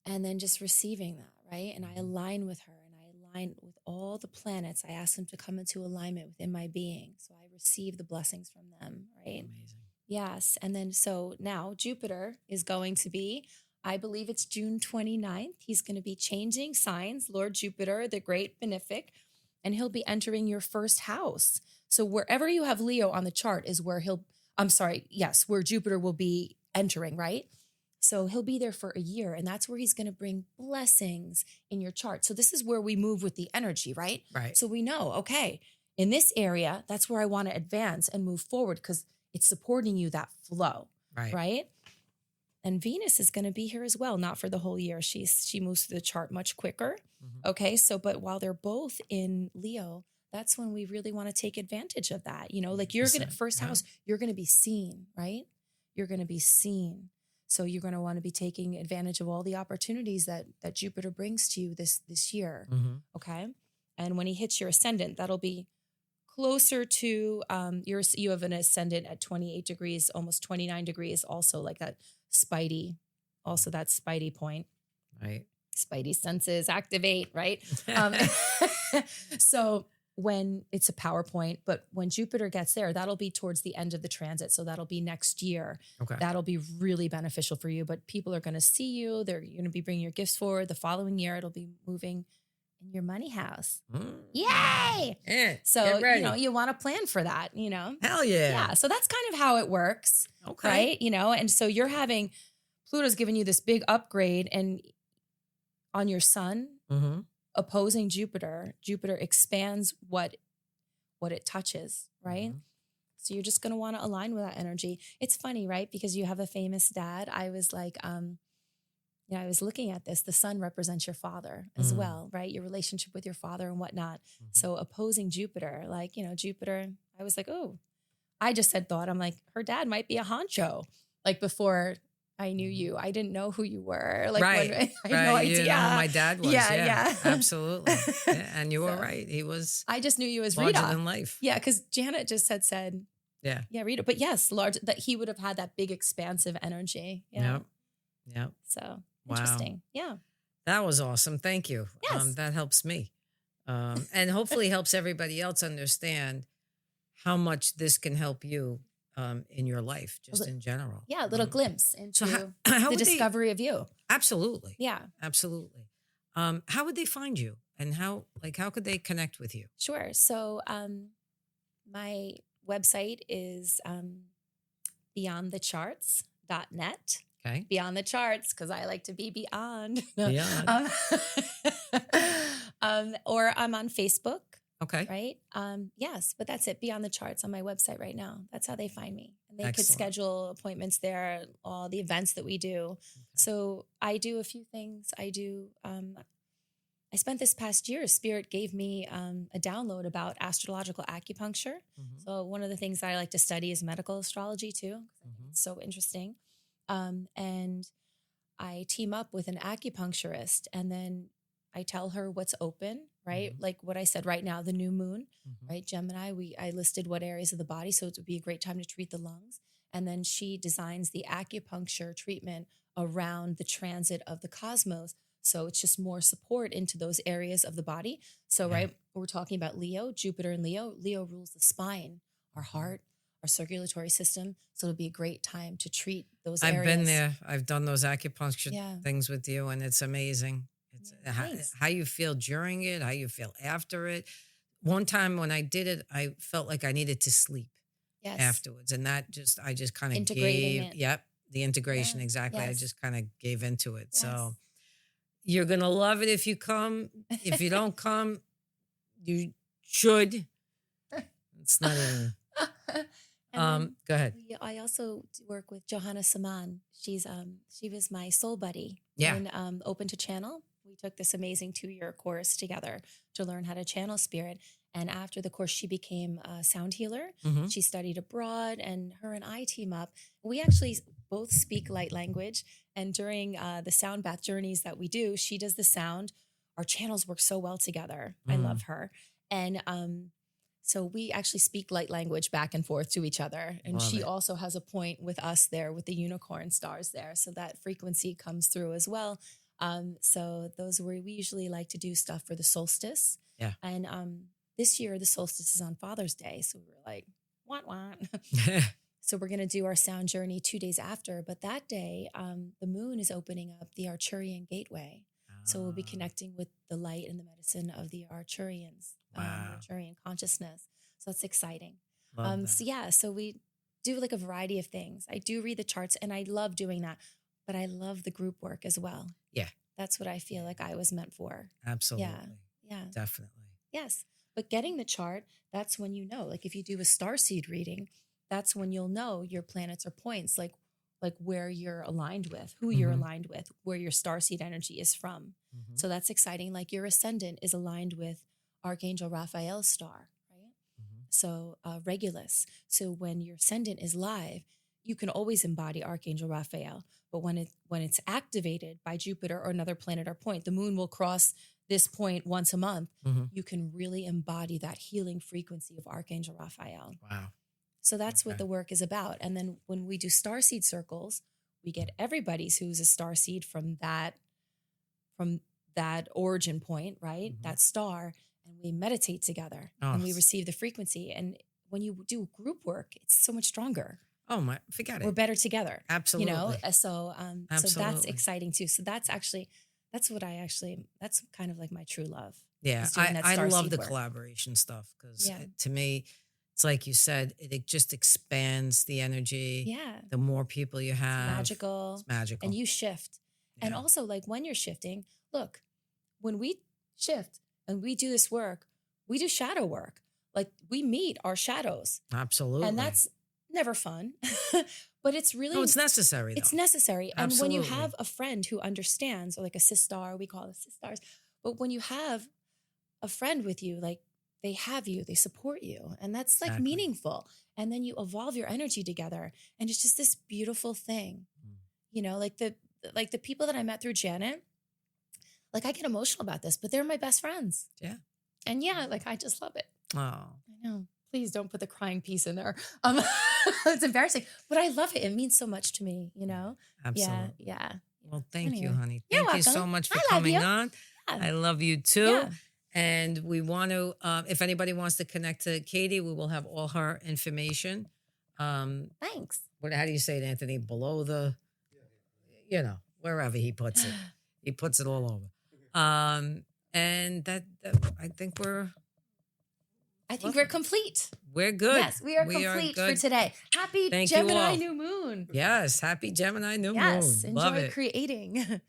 And then just receiving that, right? And I align with her, and I align with all the planets. I ask them to come into alignment within my being. So I receive the blessings from them, right? Amazing. Yes. And then so now Jupiter is going to be, I believe it's June 29th. He's going to be changing signs, Lord Jupiter, the great benefic, and he'll be entering your first house. So wherever you have Leo on the chart is where where Jupiter will be entering, right? So he'll be there for a year, and that's where he's going to bring blessings in your chart. So this is where we move with the energy, right? Right. So we know, okay, in this area, that's where I want to advance and move forward because it's supporting you, that flow, right? And Venus is going to be here as well, not for the whole year. She moves through the chart much quicker. Okay, so but while they're both in Leo, that's when we really want to take advantage of that. Like you're going to, first house, you're going to be seen, right? You're going to be seen. So you're going to want to be taking advantage of all the opportunities that Jupiter brings to you this year, okay? And when he hits your ascendant, that'll be closer to you have an ascendant at 28 degrees, almost 29 degrees, also like that spidey point. Right. Spidey senses activate, right? So when it's a PowerPoint, but when Jupiter gets there, that'll be towards the end of the transit. So that'll be next year. Okay. That'll be really beneficial for you, but people are going to see you. You're going to be bringing your gifts forward. The following year, it'll be moving in your money house. Yay! Yeah, so, you want to plan for that, Hell yeah. Yeah. So that's kind of how it works. Okay. Right. And so Pluto's giving you this big upgrade, and on your sun, opposing Jupiter expands what it touches, right? So you're just going to want to align with that energy. It's funny, right? Because you have a famous dad. I was like, I was looking at this. The sun represents your father as well, right? Your relationship with your father and whatnot. So opposing Jupiter, Jupiter, I was like, oh, I just thought, I'm like, her dad might be a honcho. Like before I knew you, I didn't know who you were. Like, right. I had no idea. You know who my dad was. Yeah. Absolutely. Yeah, and you were right. He was. I just knew you as larger Rita. than life. Yeah, because Janet just said. Yeah. Yeah, Rita. But yes, that he would have had that big expansive energy. Yeah. Yep. So interesting. Yeah. That was awesome. Thank you. Yes. That helps me, and hopefully helps everybody else understand how much this can help you. In your life, just in general. Yeah, a little glimpse into how the discovery of you. Absolutely. Yeah. Absolutely. How would they find you, and how could they connect with you? Sure. So my website is beyondthecharts.net. Okay. Beyond the charts, because I like to be beyond. Beyond. Or I'm on Facebook. Okay. Right. Yes, but that's it. Beyond the charts on my website right now. That's how they find me. And they Excellent. could schedule appointments there, all the events that we do. Okay. So I do a few things. I spent this past year, Spirit gave me a download about astrological acupuncture. So one of the things that I like to study is medical astrology too. It's so interesting. And I team up with an acupuncturist, and then I tell her what's open, right? Like what I said right now, the new moon, right? Gemini, I listed what areas of the body. So it would be a great time to treat the lungs. And then she designs the acupuncture treatment around the transit of the cosmos. So it's just more support into those areas of the body. So, right, we're talking about Leo, Jupiter and Leo. Leo rules the spine, our heart, our circulatory system. So it'll be a great time to treat those areas. I've been there. I've done those acupuncture things with you, and it's amazing. It's how you feel during it, how you feel after it. One time when I did it, I felt like I needed to sleep afterwards. And I just kind of gave, the integration, exactly. I just kind of gave into it. Yes. So you're going to love it if you come. If you don't come, you should. It's not even. Go ahead. I also work with Johanna Saman. She was my soul buddy Yeah. in Open to Channel. We took this amazing 2-year course together to learn how to channel spirit. And after the course, she became a sound healer. Mhm. She studied abroad, and her and I team up. We actually both speak light language. And during the sound bath journeys that we do, she does the sound. Our channels work so well together. I love her. And so we actually speak light language back and forth to each other. And Love she it. also has a point with us there with the unicorn stars there. So that frequency comes through as well. So those were, we usually like to do stuff for the solstice. Yeah. And this year, the solstice is on Father's Day. So we were like, what? So we're going to do our sound journey 2 days after. But that day, the moon is opening up the Arcturian gateway. So we'll be connecting with the light and the medicine of the Arcturians, Wow. Arcturian consciousness. So that's exciting. Love that. So yeah, so we do like a variety of things. I do read the charts and I love doing that, but I love the group work as well. Yeah. That's what I feel like I was meant for. Absolutely. Yeah. Definitely. Yes. But getting the chart, that's when you know, like if you do a starseed reading, that's when you'll know your planets or points, like where you're aligned with, who you're Mhm. aligned with, where your starseed energy is from. Mhm. So that's exciting. Like your ascendant is aligned with Archangel Raphael's star, right? Mhm. So Regulus. So when your ascendant is live, you can always embody Archangel Raphael. But when it's activated by Jupiter or another planet or point, the moon will cross this point once a month. Mhm. You can really embody that healing frequency of Archangel Raphael. Wow. So that's what Okay. the work is about. And then when we do starseed circles, we get everybody's who's a starseed from that origin point, right? Mhm. That star, and we meditate together and we receive the frequency. And when you do group work, it's so much stronger. Oh my, forget We're it. better together. Absolutely. You know, so that's Absolutely. exciting too. So that's kind of like my true love. Yeah, is doing that I love starseed the work. collaboration stuff because Yeah. to me, it's like you said, it just expands the energy. Yeah. The more people you have, Magical. It's magical. And you shift. And Yeah. also, like when you're shifting, look, when we shift and we do this work, we do shadow work. Like we meet our shadows. Absolutely. And that's never fun. But it's really no, it's necessary. Though. It's necessary. And when you Absolutely. have a friend who understands, or like a sistar, we call it sistars, but when you have a friend with you, like they have you, they support you, and that's like Exactly. meaningful. And then you evolve your energy together, and it's just this beautiful thing. Mm. You know, like the people that I met through Janet, like I get emotional about this, but they're my best friends. Yeah. And yeah, like I just love it. Oh, I know. Please don't put the crying piece in there. It's embarrassing, but I love it. It means so much to me, you know? absolutely. Yeah. Well, thank you, Anyway. honey. You're Thank you so welcome. much for I love coming you. on. Yeah. I love you too. Yeah. And we want to, if anybody wants to connect to Katie, we will have all her information. Thanks. How do you say it, Anthony? Below the, wherever he puts it. He puts it all over. And that I think we're complete. good. Yes, we are complete for good. today. Happy Thank you Gemini all. new moon. Yes, happy Gemini new Yes, moon. Love enjoy it. creating.